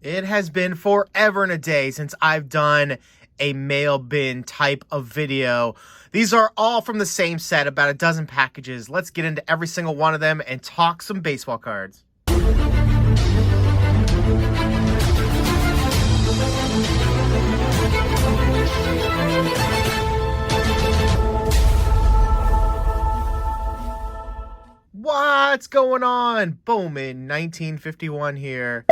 It has been forever and a day since I've done a mail bin type of video. These are all from the same set, about a dozen packages. Let's get into every single one of them and talk some baseball cards. What's going on? Bowman 1951 here.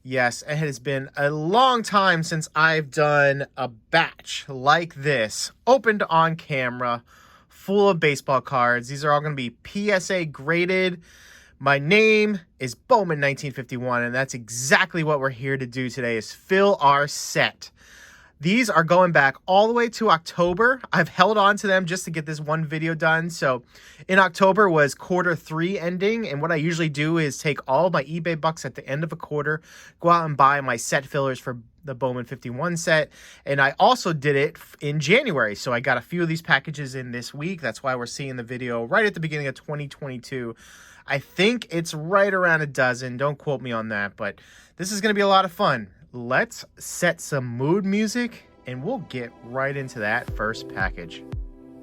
Yes, it has been a long time since I've done a batch like this, opened on camera, full of baseball cards. These are all going to be PSA graded. My name is Bowman 1951, and that's exactly what we're here to do today, is fill our set. These are going back all the way to October. I've held on to them just to get this one video done. So in October was Q3 ending. And what I usually do is take all my eBay bucks at the end of a quarter, go out and buy my set fillers for the Bowman 51 set. And I also did it in January. So I got a few of these packages in this week. That's why we're seeing the video right at the beginning of 2022. I think it's right around a dozen. Don't quote me on that, but this is going to be a lot of fun. Let's set some mood music and we'll get right into that first package.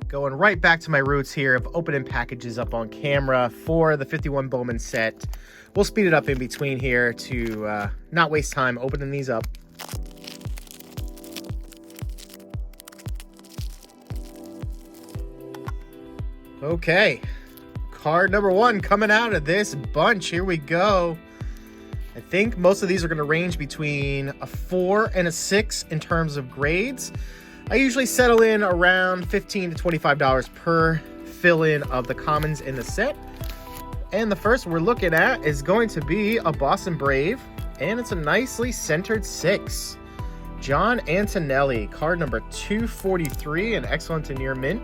Going right back to my roots here of opening packages up on camera for the 51 Bowman set. We'll speed it up in between here to not waste time opening these up. Okay, card number one coming out of this bunch. Here we go. I think most of these are going to range between a 4 and a 6 in terms of grades. I usually settle in around $15 to $25 per fill-in of the commons in the set. And the first we're looking at is going to be a Boston Brave, and it's a nicely centered 6. John Antonelli, card number 243, an excellent to near mint.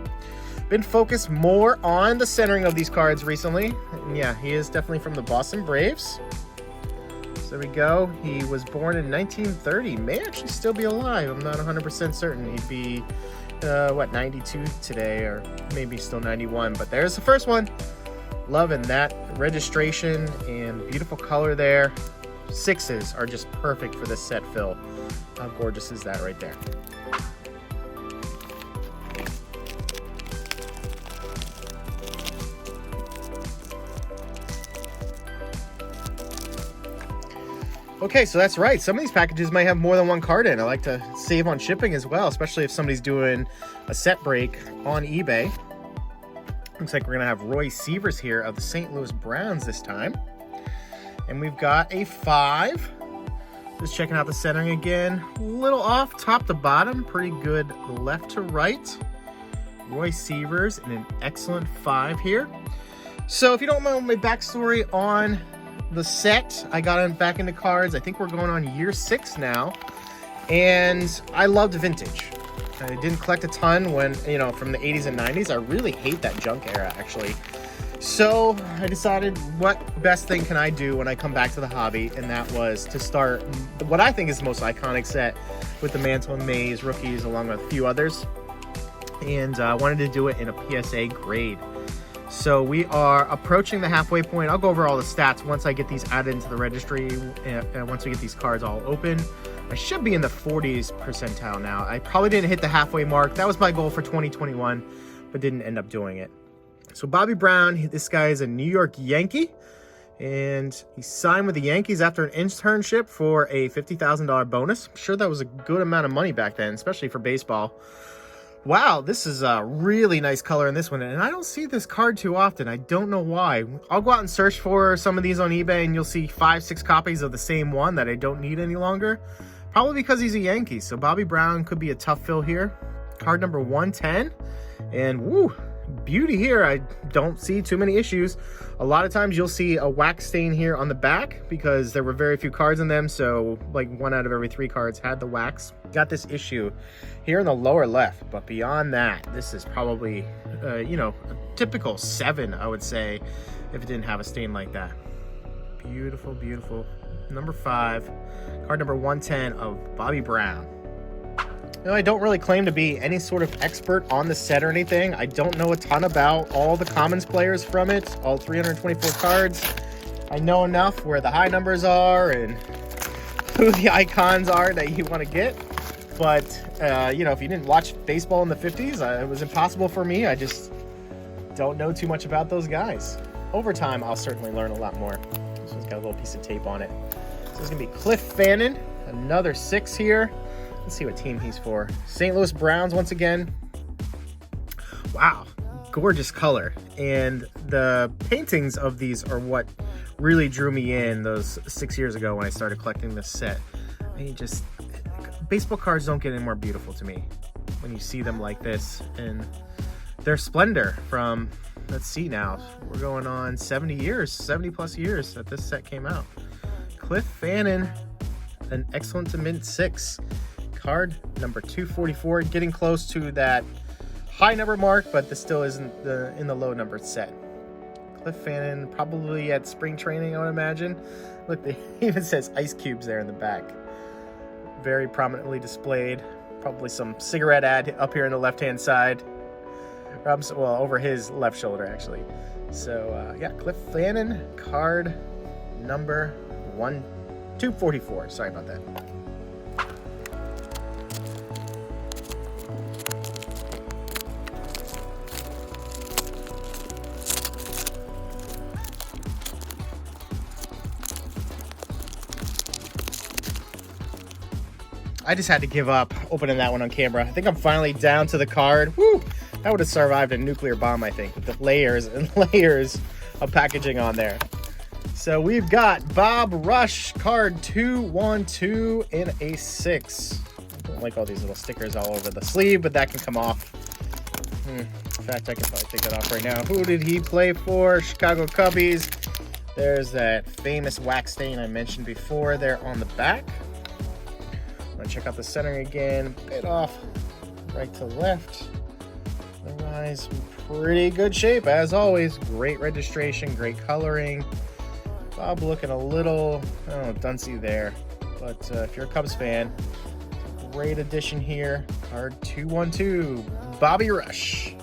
Been focused more on the centering of these cards recently. And yeah, he is definitely from the Boston Braves. So there we go. He was born in 1930. May actually still be alive. I'm not 100% certain. He'd be, 92 today, or maybe still 91. But there's the first one. Loving that registration and beautiful color there. 6s are just perfect for this set fill. How gorgeous is that right there? Okay, so that's right. Some of these packages might have more than one card in. I like to save on shipping as well, especially if somebody's doing a set break on eBay. Looks like we're going to have Roy Sievers here of the St. Louis Browns this time. And we've got a 5. Just checking out the centering again. A little off top to bottom. Pretty good left to right. Roy Sievers in an excellent 5 here. So if you don't know my backstory on the set, I got back into cards. I think we're going on year 6 now, and I loved vintage. I didn't collect a ton when, from the 80s and 90s. I really hate that junk era, actually. So I decided, what best thing can I do when I come back to the hobby, and that was to start what I think is the most iconic set with the Mantle and Mays rookies, along with a few others, and I wanted to do it in a PSA grade. So we are approaching the halfway point. I'll go over all the stats once I get these added into the registry, and once we get these cards all open. I should be in the 40s percentile now. I probably didn't hit the halfway mark. That was my goal for 2021, but didn't end up doing it. So Bobby Brown, this guy is a New York Yankee, and he signed with the Yankees after an internship for a $50,000 bonus. I'm sure that was a good amount of money back then, especially for baseball. Wow, this is a really nice color in this one, and I don't see this card too often. I don't know why. I'll go out and search for some of these on eBay, and you'll see 5, 6 copies of the same one that I don't need any longer. Probably because he's a Yankee, so Bobby Brown could be a tough fill here. Card number 110, and woo, beauty here. I don't see too many issues. A lot of times you'll see a wax stain here on the back because there were very few cards in them, so like 1 out of every 3 cards had the wax. Got this issue here in the lower left, but beyond that, this is probably a typical 7, I would say, if it didn't have a stain like that. Beautiful, beautiful. Number 5, card number 110 of Bobby Brown. I don't really claim to be any sort of expert on the set or anything. I don't know a ton about all the commons players from it, all 324 cards. I know enough where the high numbers are and who the icons are that you want to get. But, you know, if you didn't watch baseball in the 50s, it was impossible for me. I just don't know too much about those guys. Over time, I'll certainly learn a lot more. This one's got a little piece of tape on it. So it's going to be Cliff Fannin, another 6 here. Let's see what team he's for. St. Louis Browns once again. Wow, gorgeous color. And the paintings of these are what really drew me in those 6 years ago when I started collecting this set. Baseball cards don't get any more beautiful to me when you see them like this, and their splendor from, let's see now, we're going on 70 plus years that this set came out. Cliff Fannin, an excellent to mint 6. Card number 244, getting close to that high number mark, but this still isn't in the low numbered set. Cliff Fannin, probably at spring training, I would imagine. Look, it even says ice cubes there in the back. Very prominently displayed. Probably some cigarette ad up here on the left-hand side. Well, over his left shoulder, actually. So, yeah, Cliff Fannin, card number 244. Sorry about that. I just had to give up opening that one on camera. I think I'm finally down to the card. Woo! That would have survived a nuclear bomb, I think, with the layers and layers of packaging on there. So we've got Bob Rush, card 212 in a 6. I don't like all these little stickers all over the sleeve, but that can come off. In fact, I can probably take that off right now. Who did he play for? Chicago Cubbies. There's that famous wax stain I mentioned before there on the back. I'm gonna check out the centering again, bit off right to left. Otherwise, pretty good shape as always. Great registration, great coloring. Bob looking a little, I don't know, duncy there. But if you're a Cubs fan, great addition here. Card 212, Bobby Rush.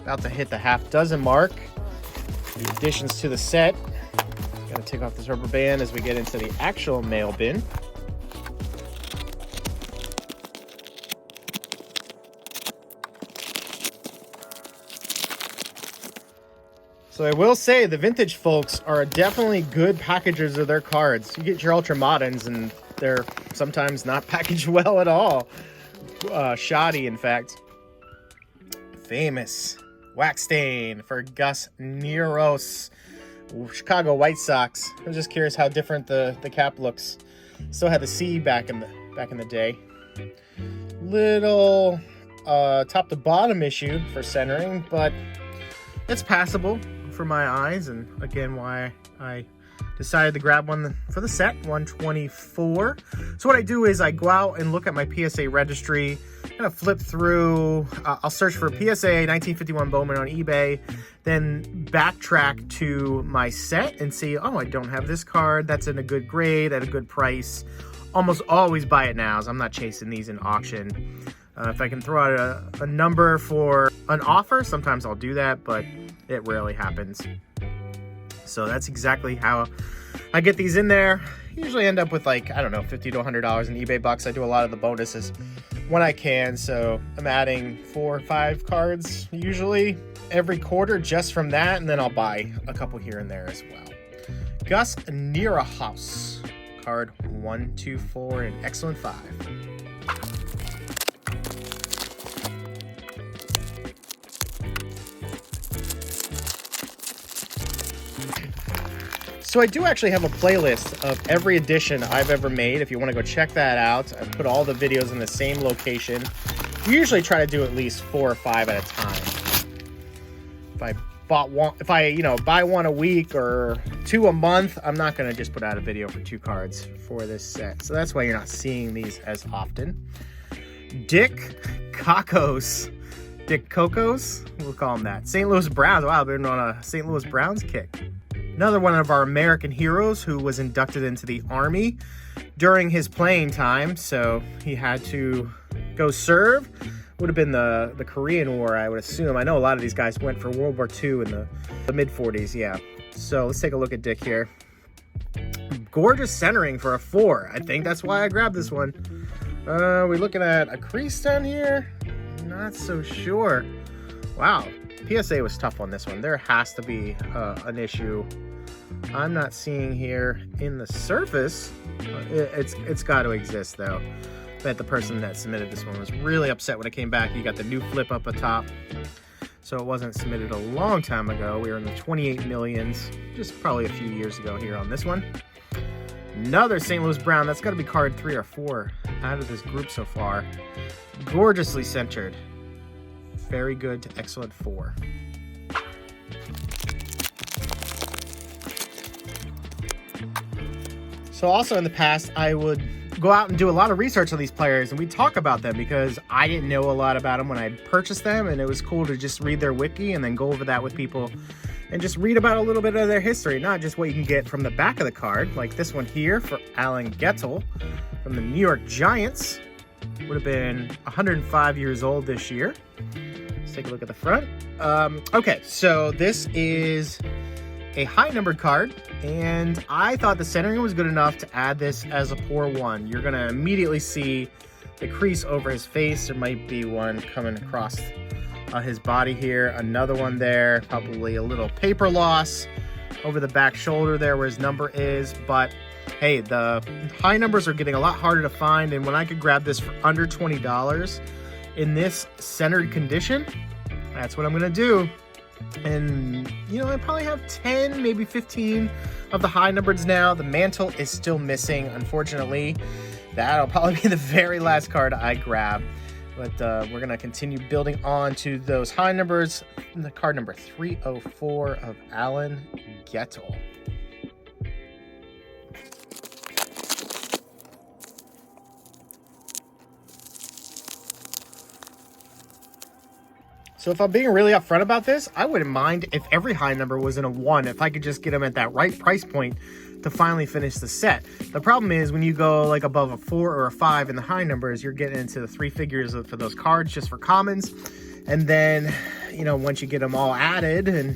About to hit the half dozen mark. The additions to the set. Gotta take off this rubber band as we get into the actual mail bin. So I will say the vintage folks are definitely good packagers of their cards. You get your ultra moderns and they're sometimes not packaged well at all. Shoddy, in fact. Famous wax stain for Gus Neros, Chicago White Sox. I was just curious how different the cap looks. Still had the C back in the day. Little top to bottom issue for centering, but it's passable for my eyes, and again why I decided to grab one for the set, 124. So what I do is I go out and look at my PSA registry, kind of flip through, I'll search for PSA 1951 Bowman on eBay, then backtrack to my set and see, oh, I don't have this card, that's in a good grade, at a good price. Almost always buy it now, as I'm not chasing these in auction. If I can throw out a number for an offer, sometimes I'll do that, but it rarely happens. So that's exactly how I get these in there. Usually end up with like, I don't know, $50 to $100 in eBay bucks. I do a lot of the bonuses when I can. So I'm adding 4 or 5 cards usually every quarter just from that. And then I'll buy a couple here and there as well. Gus Neros, card 124 in excellent 5. So I do actually have a playlist of every edition I've ever made. If you want to go check that out, I put all the videos in the same location. We usually try to do at least 4 or 5 at a time. If I buy one a week or 2 a month, I'm not going to just put out a video for 2 cards for this set. So that's why you're not seeing these as often. Dick Cocos, we'll call him that. St. Louis Browns. Wow, I've been on a St. Louis Browns kick. Another one of our American heroes who was inducted into the Army during his playing time, so he had to go serve. Would have been the Korean War, I would assume. I know a lot of these guys went for World War II in the mid-40s, yeah. So let's take a look at Dick here. gorgeous centering for a 4. I think that's why I grabbed this one. We're looking at a crease down here. Not so sure. Wow, PSA was tough on this one. There has to be an issue I'm not seeing here in the surface. It's got to exist though. Bet the person that submitted this one was really upset when it came back. You got the new flip up atop. So it wasn't submitted a long time ago. We were in the 28 millions, just probably a few years ago here on this one. Another St. Louis Brown. That's got to be card 3 or 4 out of this group so far. Gorgeously centered. Very good to excellent 4. So also in the past, I would go out and do a lot of research on these players, and we'd talk about them because I didn't know a lot about them when I purchased them, and it was cool to just read their wiki and then go over that with people and just read about a little bit of their history, not just what you can get from the back of the card, like this one here for Alan Gettel from the New York Giants. Would have been 105 years old this year. Let's take a look at the front. Okay, so this is a high numbered card, and I thought the centering was good enough to add this as a pour 1. You're gonna immediately see the crease over his face. There might be one coming across his body here, another one there, probably a little paper loss over the back shoulder there where his number is. But hey, the high numbers are getting a lot harder to find, and when I could grab this for under $20 in this centered condition, that's what I'm gonna do. And you know, I probably have 10, maybe 15 of the high numbers now. The mantle is still missing, unfortunately. That'll probably be the very last card I grab. But we're gonna continue building on to those high numbers. The card number 304 of Alan Gettel. So if I'm being really upfront about this, I wouldn't mind if every high number was in a 1, if I could just get them at that right price point to finally finish the set. The problem is when you go like above a 4 or a 5 in the high numbers, you're getting into the 3 figures for those cards just for commons. And then, you know, once you get them all added and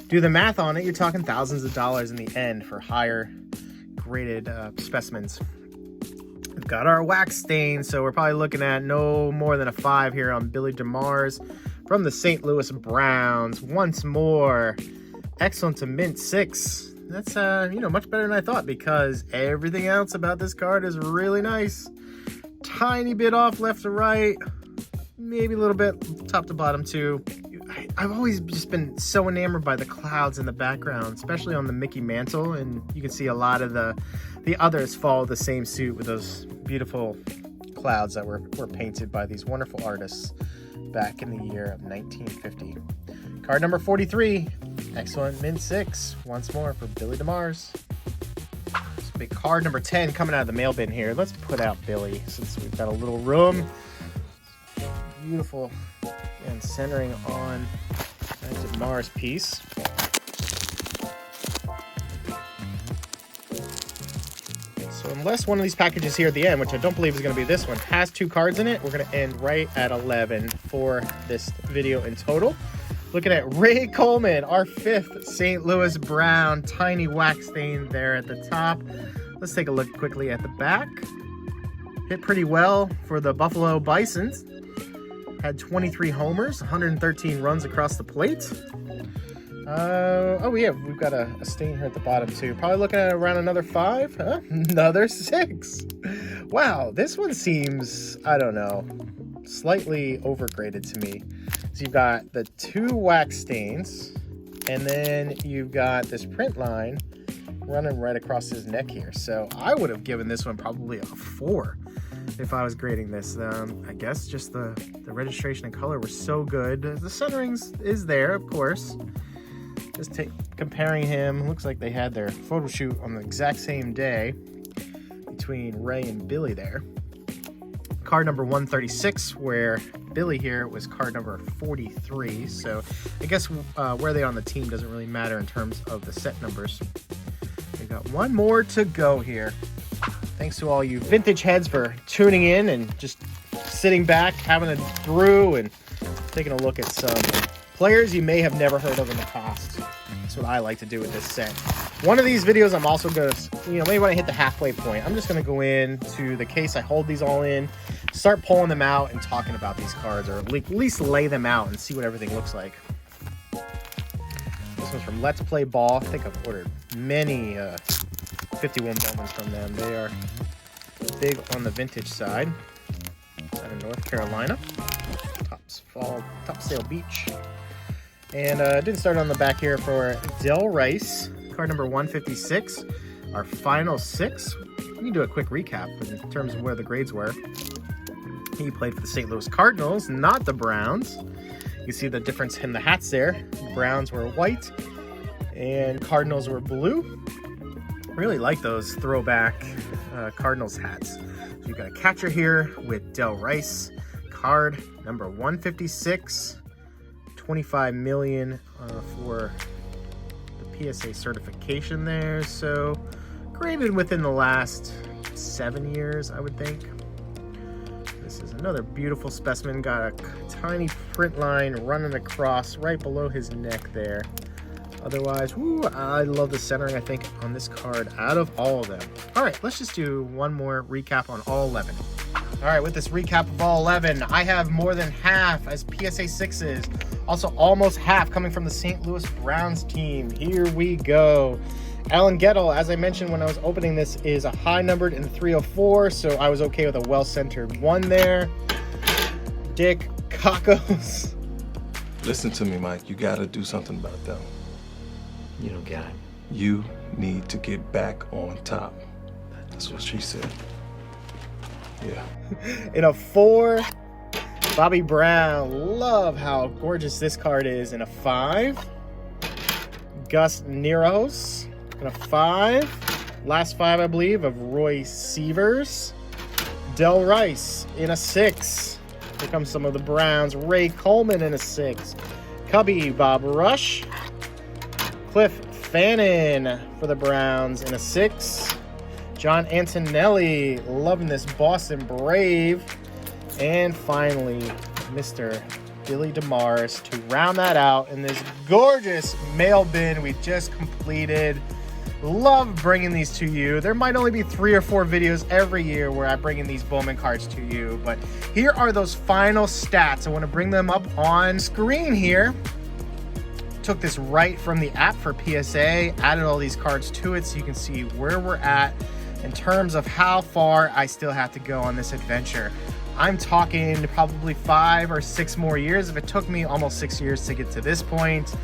do the math on it, you're talking thousands of dollars in the end for higher graded specimens. We've got our wax stain, so we're probably looking at no more than a 5 here on Billy DeMars from the St. Louis Browns. Once more, excellent to mint 6. That's you know, much better than I thought, because everything else about this card is really nice. Tiny bit off left to right, maybe a little bit top to bottom too. I've always just been so enamored by the clouds in the background, especially on the Mickey mantle, and you can see a lot of the others follow the same suit with those beautiful clouds that were painted by these wonderful artists back in the year of 1950. Card number 43, excellent mint 6, once more for Billy DeMars. This big card number 10 coming out of the mail bin here. Let's put out Billy since we've got a little room. Beautiful, and centering on that DeMars piece. So unless one of these packages here at the end, which I don't believe is going to be this one, has 2 cards in it, we're going to end right at 11 for this video in total. Looking at Ray Coleman, our 5th St. Louis Brown, tiny wax stain there at the top. Let's take a look quickly at the back. Hit pretty well for the Buffalo Bisons. Had 23 homers, 113 runs across the plate. Oh yeah, we've got a stain here at the bottom too. Probably looking at around another 5, huh? Another 6. Wow, this one seems, I don't know, slightly overgraded to me. So you've got the 2 wax stains, and then you've got this print line running right across his neck here. So I would have given this one probably a 4 if I was grading this. I guess just the registration and color were so good. The centering is there, of course. Just comparing him, looks like they had their photo shoot on the exact same day between Ray and Billy there. Card number 136, where Billy here was card number 43. So I guess where they are on the team doesn't really matter in terms of the set numbers. We got one more to go here. Thanks to all you vintage heads for tuning in and just sitting back, having a brew, and taking a look at some players you may have never heard of in the past. That's what I like to do with this set. One of these videos, I'm also going to, maybe when I hit the halfway point, I'm just going to go into the case I hold these all in, start pulling them out and talking about these cards, or at least lay them out and see what everything looks like. This one's from Let's Play Ball. I think I've ordered many 51 Bowmans from them. They are big on the vintage side. Out of North Carolina. Topsail Beach. And didn't start on the back here for Del Rice. Card number 156, our final 6. We can do a quick recap in terms of where the grades were. He played for the St. Louis Cardinals, not the Browns. You see the difference in the hats there. Browns were white and Cardinals were blue. Really like those throwback Cardinals hats. So you've got a catcher here with Del Rice. Card number 156, 25 million for PSA certification there, so graded within the last 7 years, I would think. This is another beautiful specimen. Got a tiny print line running across right below his neck there. Otherwise, woo, I love the centering, I think, on this card out of all of them. All right, let's just do one more recap on all 11. All right, with this recap of all 11, I have more than half as PSA 6s. Also, almost half coming from the St. Louis Browns team. Here we go. Alan Gettle, as I mentioned when I was opening this, is a high numbered in 304, so I was okay with a well-centered 1 there. Dick Kakos. Listen to me, Mike. You got to do something about them. You don't get it. You need to get back on top. That's what she said. Yeah. In a 4, Bobby Brown. Love how gorgeous this card is. In a 5, Gus Neros. In a 5, last 5, I believe, of Roy Sievers. Del Rice in a 6. Here comes some of the Browns. Ray Coleman in a 6. Cubby Bob Rush. Cliff Fannin for the Browns in a 6. John Antonelli, loving this Boston Brave. And finally, Mr. Billy DeMaris to round that out in this gorgeous mail bin we just completed. Love bringing these to you. There might only be 3 or 4 videos every year where I bring in these Bowman cards to you, but here are those final stats. I want to bring them up on screen here. Took this right from the app for PSA, added all these cards to it so you can see where we're at in terms of how far I still have to go on this adventure. I'm talking probably 5 or 6 more years. If it took me almost 6 years to get to this point,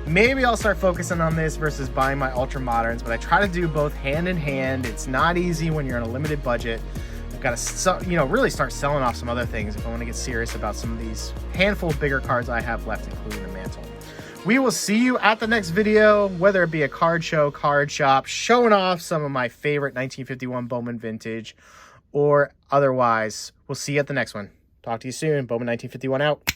maybe I'll start focusing on this versus buying my ultra moderns, but I try to do both hand in hand. It's not easy when you're on a limited budget. I've got to, really start selling off some other things if I want to get serious about some of these handful of bigger cards I have left, including the mantle. We will see you at the next video, whether it be a card show, card shop, showing off some of my favorite 1951 Bowman vintage, or otherwise. We'll see you at the next one. Talk to you soon. Bowman 1951 out.